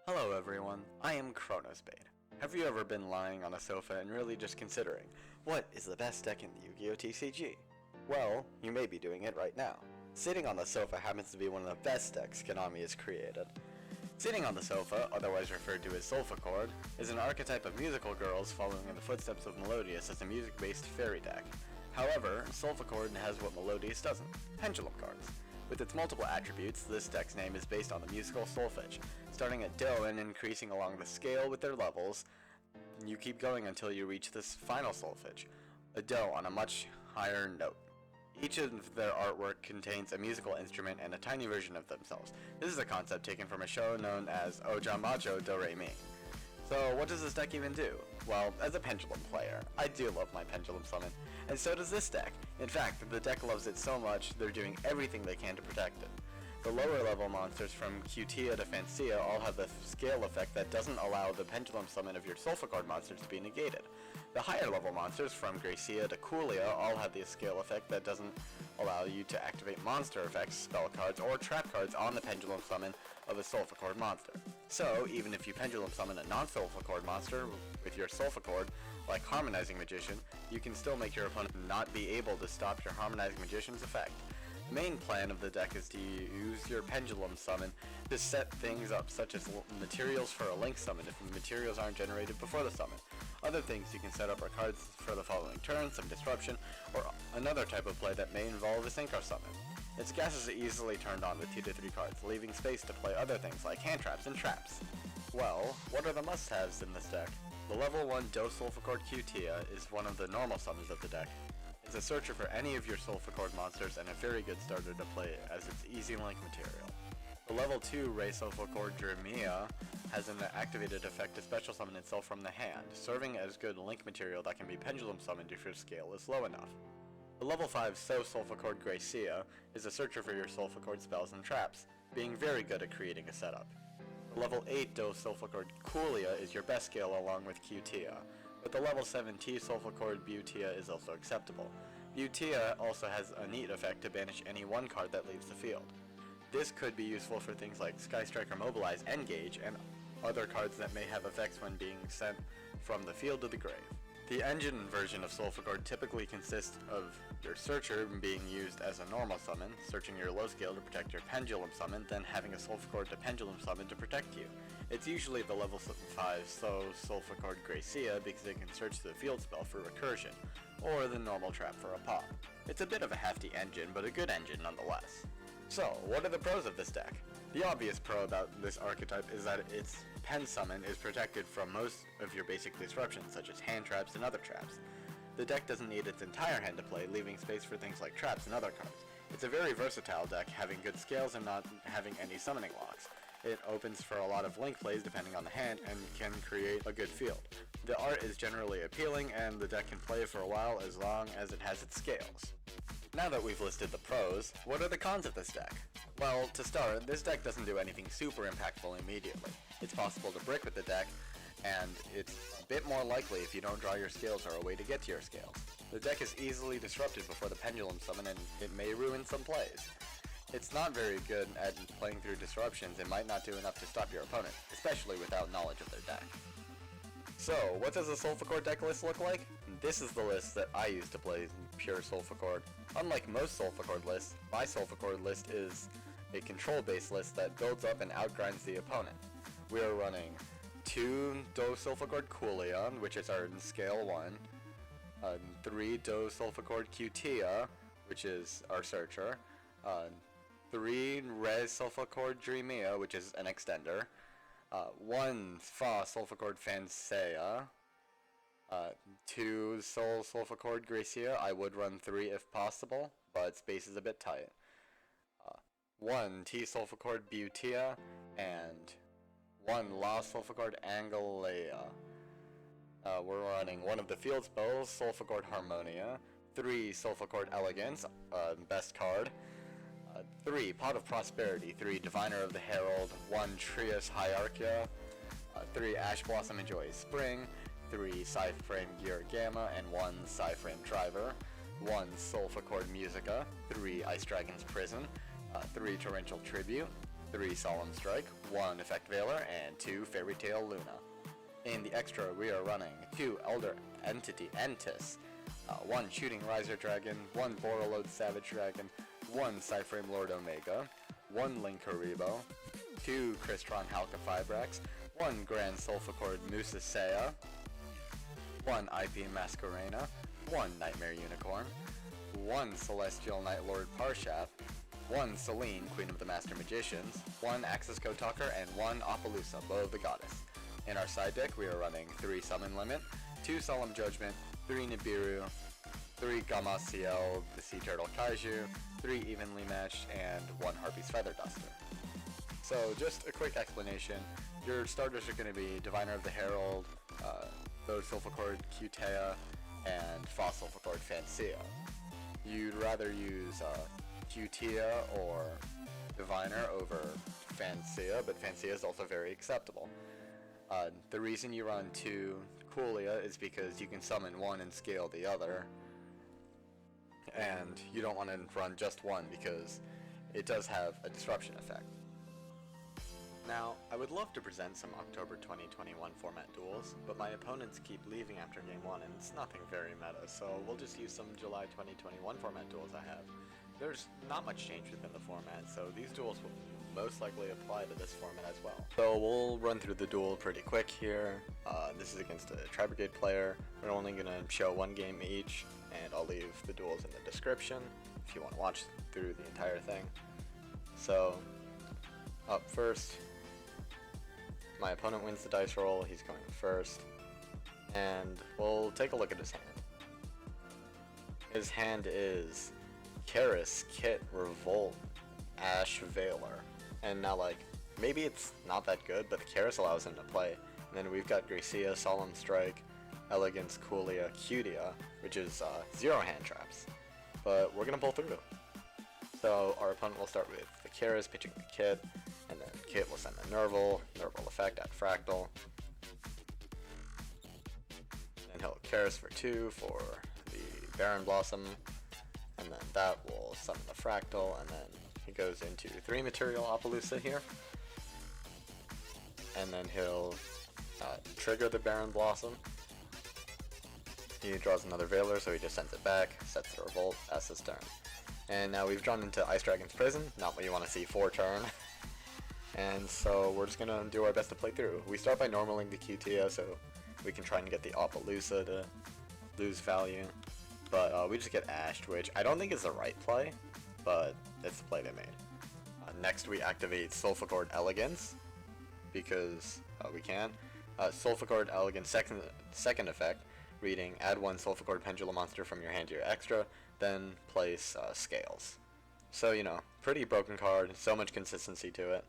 Hello everyone, I am Chronospade. Have you ever been lying on a sofa and really just considering, what is the best deck in the Yu-Gi-Oh! TCG? Well, you may be doing it right now. Sitting on the sofa happens to be one of the best decks Konami has created. Sitting on the sofa, otherwise referred to as SOLFACHORD, is an archetype of musical girls following in the footsteps of Melodious as a music-based fairy deck. However, SOLFACHORD has what Melodious doesn't, pendulum cards. With its multiple attributes, this deck's name is based on the musical solfege, starting at Do and increasing along the scale with their levels. You keep going until you reach this final solfege, a Do on a much higher note. Each of their artwork contains a musical instrument and a tiny version of themselves. This is a concept taken from a show known as Ojamajo Do Re Mi. So what does this deck even do? Well, as a pendulum player, I do love my pendulum summon, and so does this deck. In fact, the deck loves it so much, they're doing everything they can to protect it. The lower level monsters from Cutia to Fancia all have the scale effect that doesn't allow the pendulum summon of your SOLFACHORD monsters to be negated. The higher level monsters from Gracia to Coolia all have the scale effect that doesn't allow you to activate monster effects, spell cards, or trap cards on the pendulum summon of a SOLFACHORD monster. So, even if you pendulum summon a non-SOLFACHORD monster with your SOLFACHORD, like Harmonizing Magician, you can still make your opponent not be able to stop your Harmonizing Magician's effect. The main plan of the deck is to use your pendulum summon to set things up, such as materials for a link summon if the materials aren't generated before the summon. Other things you can set up are cards for the following turn, some disruption, or another type of play that may involve a synchro summon. Its gas is easily turned on with 2 to 3 cards, leaving space to play other things like hand traps and traps. Well, what are the must-haves in this deck? The level 1 Do SOLFACHORD Cutia is one of the normal summons of the deck. It's a searcher for any of your SOLFACHORD monsters and a very good starter to play as it's easy link material. The level 2 Ray SOLFACHORD Dremia has an activated effect to special summon itself from the hand, serving as good link material that can be pendulum summoned if your scale is low enough. The level 5 So SOLFACHORD Gracia is a searcher for your SOLFACHORD spells and traps, being very good at creating a setup. The level 8 Do SOLFACHORD Coolia is your best scale along with Cutia, but the level 7 T SOLFACHORD Butia is also acceptable. Butia also has a neat effect to banish any one card that leaves the field. This could be useful for things like Sky Striker Mobilize, Engage, and other cards that may have effects when being sent from the field to the grave. The engine version of SOLFACHORD typically consists of your searcher being used as a normal summon, searching your low scale to protect your pendulum summon, then having a SOLFACHORD to pendulum summon to protect you. It's usually the level 5 So SOLFACHORD Gracia because it can search the field spell for recursion, or the normal trap for a pop. It's a bit of a hefty engine, but a good engine nonetheless. So, what are the pros of this deck? The obvious pro about this archetype is that its pen summon is protected from most of your basic disruptions, such as hand traps and other traps. The deck doesn't need its entire hand to play, leaving space for things like traps and other cards. It's a very versatile deck, having good scales and not having any summoning locks. It opens for a lot of link plays depending on the hand and can create a good field. The art is generally appealing and the deck can play for a while as long as it has its scales. Now that we've listed the pros, what are the cons of this deck? Well, to start, this deck doesn't do anything super impactful immediately. It's possible to brick with the deck, and it's a bit more likely if you don't draw your scales or a way to get to your scales. The deck is easily disrupted before the pendulum summon and it may ruin some plays. It's not very good at playing through disruptions and might not do enough to stop your opponent, especially without knowledge of their deck. So, what does a SOLFACHORD deck list look like? This is the list that I use to play pure SOLFACHORD. Unlike most SOLFACHORD lists, my SOLFACHORD list is a control-based list that builds up and outgrinds the opponent. We are running 2 Do SOLFACHORD Coolia, which is our scale 1, 3 Do SOLFACHORD Cutia, which is our searcher, 3 Res SOLFACHORD Dremia, which is an extender, 1 Fa SOLFACHORD Fancia, 2 Sol SOLFACHORD Gracia. I would run 3 if possible, but space is a bit tight. 1 T SOLFACHORD Butia, and 1 La SOLFACHORD Angalea. We're running 1 of the field spells, SOLFACHORD Harmonia, 3 SOLFACHORD Elegance, best card, 3 Pot of Prosperity, 3 Diviner of the Herald, 1 Trias Hierarchia, 3 Ash Blossom Enjoys Spring, 3 Cyframe Gear Gamma, and 1 Cyframe Driver, 1 SOLFACHORD Musica, 3 Ice Dragon's Prison, 3 Torrential Tribute, 3 Solemn Strike, 1 Effect Veiler, and 2 Fairy Tale Luna. In the extra, we are running 2 Elder Entity Entis, 1 Shooting Riser Dragon, 1 Borreload Savage Dragon, 1 Cyframe Lord Omega, 1 Link Haribo, 2 Crystron Halka Fibrax, 1 Grand Sulfachord Musasea, 1 IP Masquerena, 1 Nightmare Unicorn, 1 Celestial Night Lord Parshath, 1 Selene, Queen of the Master Magicians, 1 Axis Code Talker, and 1 Appaloosa, Bow of the Goddess. In our side deck, we are running 3 Summon Limit, 2 Solemn Judgment, 3 Nibiru, 3 Gamma CL, the Sea Turtle Kaiju, 3 Evenly Matched, and 1 Harpy's Feather Duster. So just a quick explanation, your starters are going to be Diviner of the Herald, Bode Sulfachord Cutea, and Fossil Sulfachord Fansia. You'd rather use Cutea or Diviner over Fansia, but Fansia is also very acceptable. The reason you run 2 Coolia is because you can summon one and scale the other, and you don't want to run just one because it does have a disruption effect. Now, I would love to present some October 2021 format duels, but my opponents keep leaving after game 1 and it's nothing very meta, so we'll just use some July 2021 format duels I have. There's not much change within the format, so these duels will most likely apply to this format as well. So we'll run through the duel pretty quick here. This is against a Tri-Brigade player. We're only going to show 1 game each, and I'll leave the duels in the description if you want to watch through the entire thing. So, up first, my opponent wins the dice roll, he's going first, and we'll take a look at his hand. His hand is Karis, Kit, Revolt, Ash, Veiler. And now, like, maybe it's not that good, but the Karis allows him to play. And then we've got Gracia, Solemn Strike, Elegance, Coolia, Cutea, which is 0 hand traps. But we're going to pull through. So our opponent will start with the Karis pitching the Kit, and then Kit will send the Nerval effect at Fractal. Then he'll Karis for 2 for the Baron Blossom, and then that will summon the Fractal, and then he goes into 3 material Appaloosa here, and then he'll trigger the Baron Blossom. He draws another Veiler, so he just sends it back, sets the Revolt as his turn. And now we've drawn into Ice Dragon's Prison, not what you want to see for turn. And so we're just going to do our best to play through. We start by normaling the Cutea, so we can try and get the Appaloosa to lose value. But we just get Ashed, which I don't think is the right play, but it's the play they made. Next we activate Sulfachord Elegance, because we can. Sulfachord Elegance second effect, reading add 1 Sulfachord Pendulum monster from your hand to your extra, then place Scales. So, you know, pretty broken card, so much consistency to it.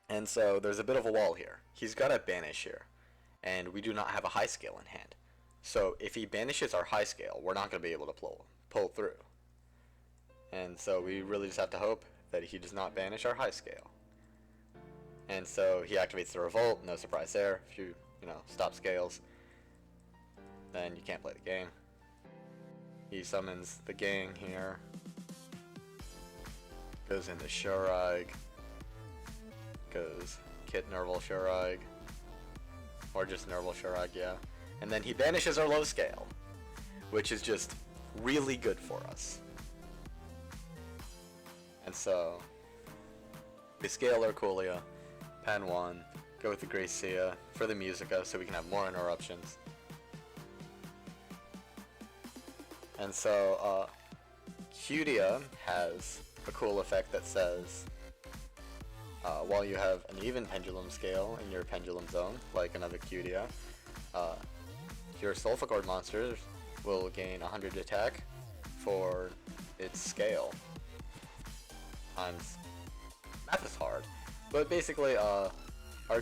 And so there's a bit of a wall here. He's got a banish here, and we do not have a high scale in hand. So if he banishes our high scale, we're not going to be able to pull through. And so we really just have to hope that he does not banish our high scale. And so he activates the Revolt, no surprise there. If you stop scales, then you can't play the game. He summons the gang here. Goes into Shuraig. Goes Kit, Nerval, Shuraig. Or just Nerval, Shuraig, yeah. And then he banishes our low scale, which is just really good for us. And so we scale our Coolia, pan 1, go with the Gracia for the Musica so we can have more interruptions. And so Cutea has a cool effect that says while you have an even pendulum scale in your pendulum zone, like another Cutea, your Sulfachord monsters will gain 100 attack for its scale times. Math is hard, but basically our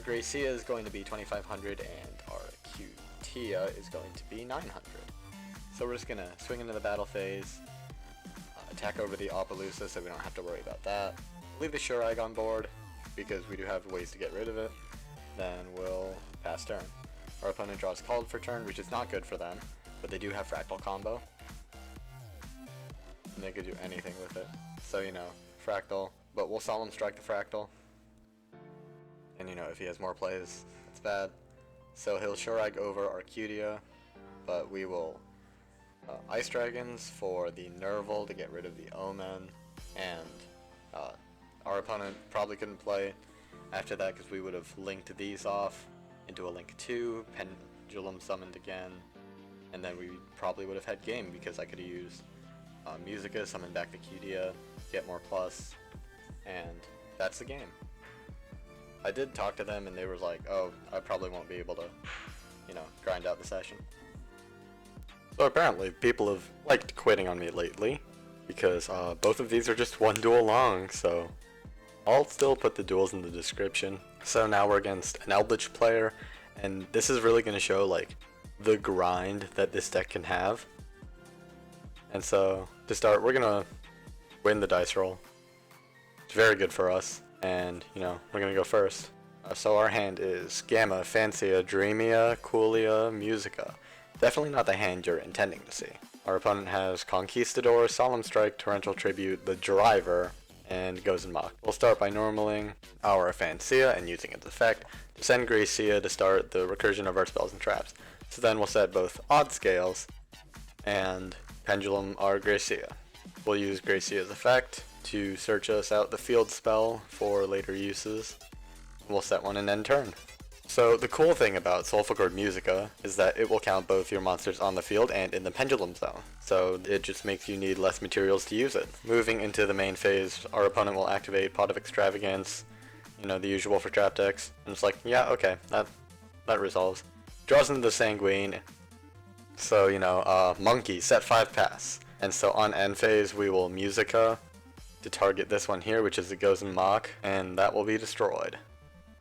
Gracia is going to be 2500 and our Cutea is going to be 900. So we're just gonna swing into the battle phase, attack over the Appaloosa so we don't have to worry about that. Leave the Shuraig on board because we do have ways to get rid of it. Then we'll pass turn. Our opponent draws Called for turn, which is not good for them, but they do have Fractal combo. And they could do anything with it. So, Fractal, but we'll Solemn Strike the Fractal. And you know, if he has more plays, it's bad. So he'll Shurag over Arcudia, but we will Ice Dragons for the Nerval to get rid of the Omen, and our opponent probably couldn't play after that because we would have linked these off into a Link 2, Pendulum summoned again, and then we probably would have had game because I could have used Musica, summon back the Cudia, get more plus, and that's the game. I did talk to them and they were like, oh, I probably won't be able to, you know, grind out the session. So apparently people have liked quitting on me lately because both of these are just one duel long, so I'll still put the duels in the description. So now we're against an Eldritch player, and this is really going to show like the grind that this deck can have. And so to start, we're going to win the dice roll. It's very good for us, and you know, we're going to go first. So our hand is Gamma, Fancia, Dreamia, Coolia, Musica. Definitely not the hand you're intending to see. Our opponent has Conquistador, Solemn Strike, Torrential Tribute, the Driver, and goes in Mock. We'll start by normaling our Fancia and using its effect to send Gracia to start the recursion of our spells and traps. So then we'll set both Odd Scales and Pendulum our Gracia. We'll use Gracia's effect to search us out the field spell for later uses. We'll set one and end turn. So the cool thing about SOLFACHORD Musica is that it will count both your monsters on the field and in the pendulum zone. So it just makes you need less materials to use it. Moving into the main phase, our opponent will activate Pot of Extravagance, you know, the usual for trap decks. And it's like, yeah, okay, that resolves. Draws into the Sanguine. So, you know, Monkey, set 5 pass. And so on end phase, we will Musica to target this one here, which is the Goes in Mock, and that will be destroyed.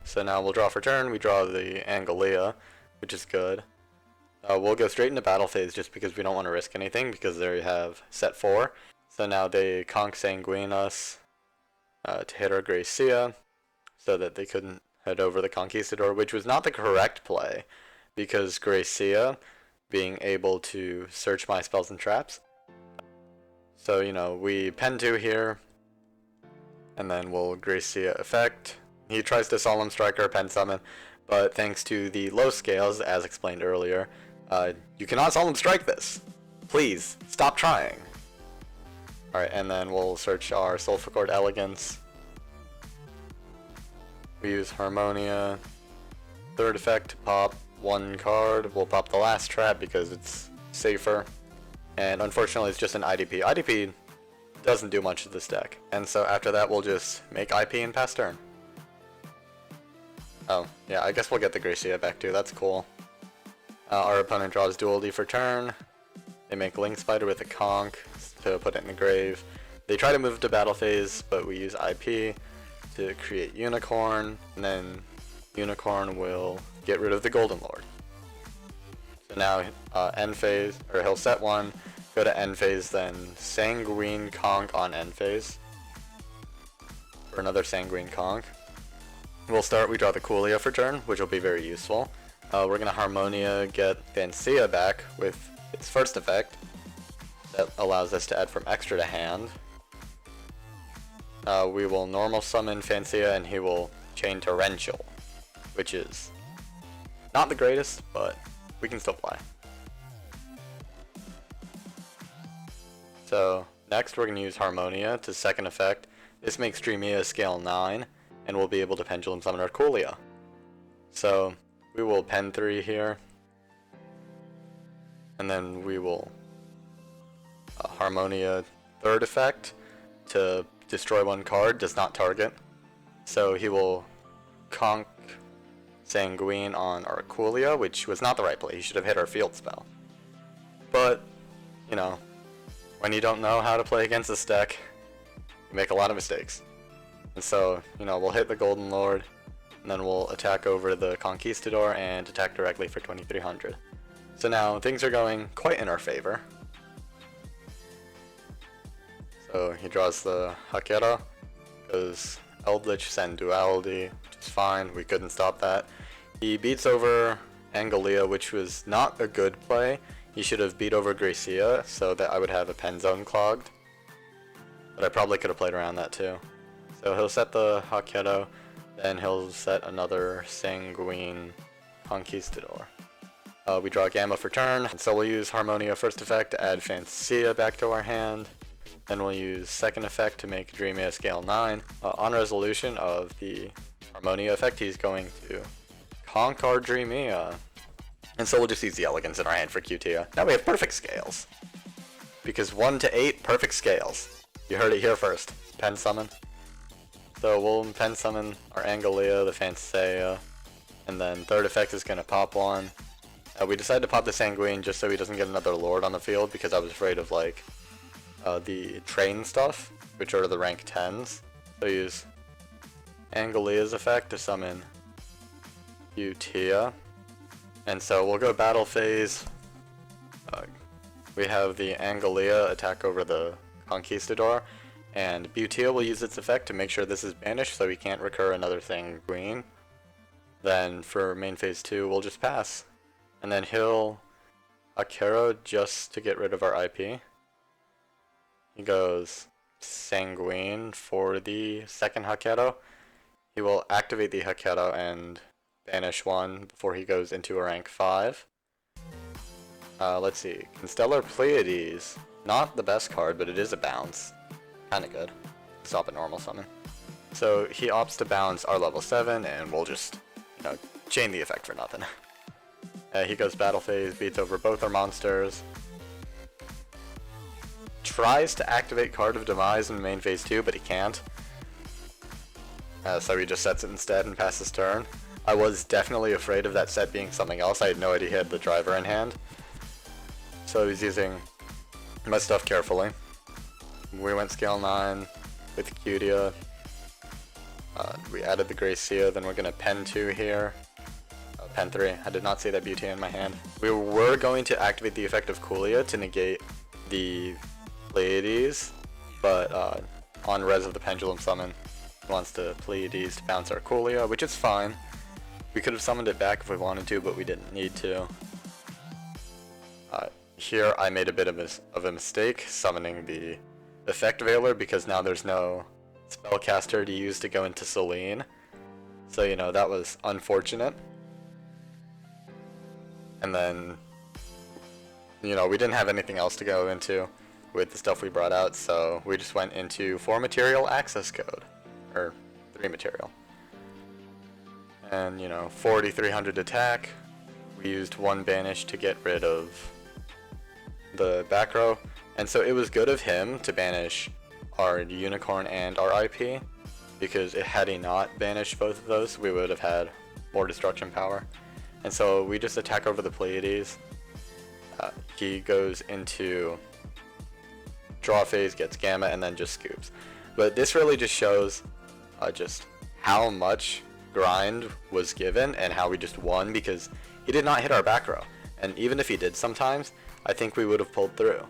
So now we'll draw for turn, we draw the Angelia, which is good. We'll go straight into battle phase just because we don't want to risk anything because they have set 4. So now they Conch Sanguine us to hit our Gracia so that they couldn't head over the Conquistador, which was not the correct play because Gracia being able to search my spells and traps. So, you know, we pen 2 here, and then we'll Gracia effect. He tries to Solemn Strike or Pen Summon, but thanks to the low scales, as explained earlier, you cannot Solemn Strike this. Please, stop trying. Alright, and then we'll search our SOLFACHORD Elegance. We use Harmonia. Third effect to pop 1 card. We'll pop the last trap because it's safer. And unfortunately it's just an IDP. IDP doesn't do much to this deck. And so after that we'll just make IP and pass turn. Oh, yeah, I guess we'll get the Gracia back too, that's cool. Our opponent draws Duel for turn. They make Link Spider with a Conch to put it in the grave. They try to move to battle phase, but we use IP to create Unicorn, and then Unicorn will get rid of the Golden Lord. So now, end phase, or he'll set 1, go to end phase, then Sanguine Conch on end phase. For another Sanguine Conch. We'll start, we draw the Coolia for turn, which will be very useful. We're going to Harmonia get Fancia back with its first effect. That allows us to add from extra to hand. We will normal summon Fancia and he will chain Torrential, which is not the greatest, but we can still play. So next we're going to use Harmonia to second effect. This makes Dreamia scale 9. And we'll be able to Pendulum Summon our Coolia. So we will pen 3 here. And then we will Harmonia third effect to destroy 1 card, does not target. So he will Conch Sanguine on our Coolia, which was not the right play. He should have hit our field spell. But, you know, when you don't know how to play against this deck, you make a lot of mistakes. And so, you know, we'll hit the Golden Lord, and then we'll attack over the Conquistador and attack directly for 2300. So now, things are going quite in our favor. So he draws the Hakera, because Eldritch send Duality, which is fine, we couldn't stop that. He beats over Angelia, which was not a good play. He should have beat over Gracia, so that I would have a pen zone clogged. But I probably could have played around that too. So he'll set the Haketo, then he'll set another Sanguine Conquistador. We draw Gamma for turn, so we'll use Harmonia first effect to add Fantasia back to our hand. Then we'll use second effect to make Dreamia scale 9. On resolution of the Harmonia effect, he's going to conk our Dreamia. And so we'll just use the Elegance in our hand for Cutia. Now we have perfect scales. Because 1 to 8, perfect scales. You heard it here first. Pen summon. So we'll pen summon our Angelia, the Fantasia, and then third effect is going to pop one. We decided to pop the Sanguine just so he doesn't get another Lord on the field because I was afraid of like the train stuff, which are the rank 10s. So use Angelia's effect to summon Utia. And so we'll go battle phase. We have the Angelia attack over the Conquistador, and Butia will use its effect to make sure this is banished so we can't recur another Sanguine. Then for main phase 2, we'll just pass. And then he'll Akero just to get rid of our IP. He goes Sanguine for the second Haketo. He will activate the Haketo and banish one before he goes into a rank 5. Let's see. Constellar Pleiades. Not the best card, but it is a bounce. Kinda good. Stop a normal summon. So he opts to bounce our level 7, and we'll just, chain the effect for nothing. He goes battle phase, beats over both our monsters. Tries to activate Card of Demise in main phase 2, but he can't. So he just sets it instead and passes turn. I was definitely afraid of that set being something else. I had no idea he had the driver in hand. So he's using my stuff carefully. We went scale 9 with Cutia. We added the Gracia, then we're going to pen 2 here. Pen 3. I did not see that Beauty in my hand. We were going to activate the effect of Coolia to negate the Pleiades, but on res of the Pendulum Summon, he wants to Pleiades to bounce our Coolia, which is fine. We could have summoned it back if we wanted to, but we didn't need to. Here I made a bit of a mistake summoning the Effect Veiler because now there's no spellcaster to use to go into Selene. So, that was unfortunate. And then, we didn't have anything else to go into with the stuff we brought out, so we just went into 4 material access code. Or 3 material. And, 4300 attack. We used 1 banish to get rid of the back row. And so it was good of him to banish our Unicorn and our IP, because had he not banished both of those, we would have had more destruction power. And so we just attack over the Pleiades. He goes into draw phase, gets Gamma, and then just scoops. But this really just shows just how much grind was given and how we just won, because he did not hit our back row. And even if he did sometimes, I think we would have pulled through.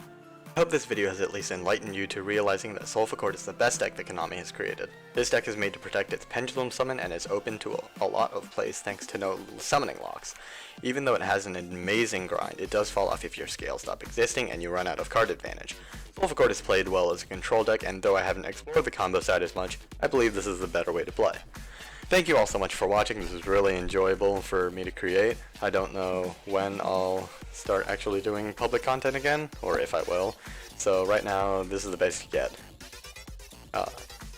I hope this video has at least enlightened you to realizing that SOLFACHORD is the best deck that Konami has created. This deck is made to protect its Pendulum Summon and is open to a lot of plays thanks to no summoning locks. Even though it has an amazing grind, it does fall off if your scales stop existing and you run out of card advantage. SOLFACHORD is played well as a control deck, and though I haven't explored the combo side as much, I believe this is the better way to play. Thank you all so much for watching. This was really enjoyable for me to create. I don't know when I'll start actually doing public content again, or if I will. So right now, this is the best you get.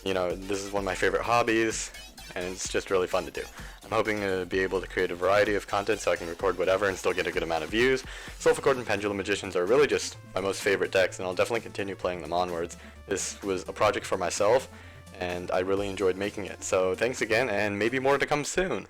This is one of my favorite hobbies, and it's just really fun to do. I'm hoping to be able to create a variety of content so I can record whatever and still get a good amount of views. SOLFACHORD and Pendulum Magicians are really just my most favorite decks, and I'll definitely continue playing them onwards. This was a project for myself, and I really enjoyed making it. So thanks again, and maybe more to come soon.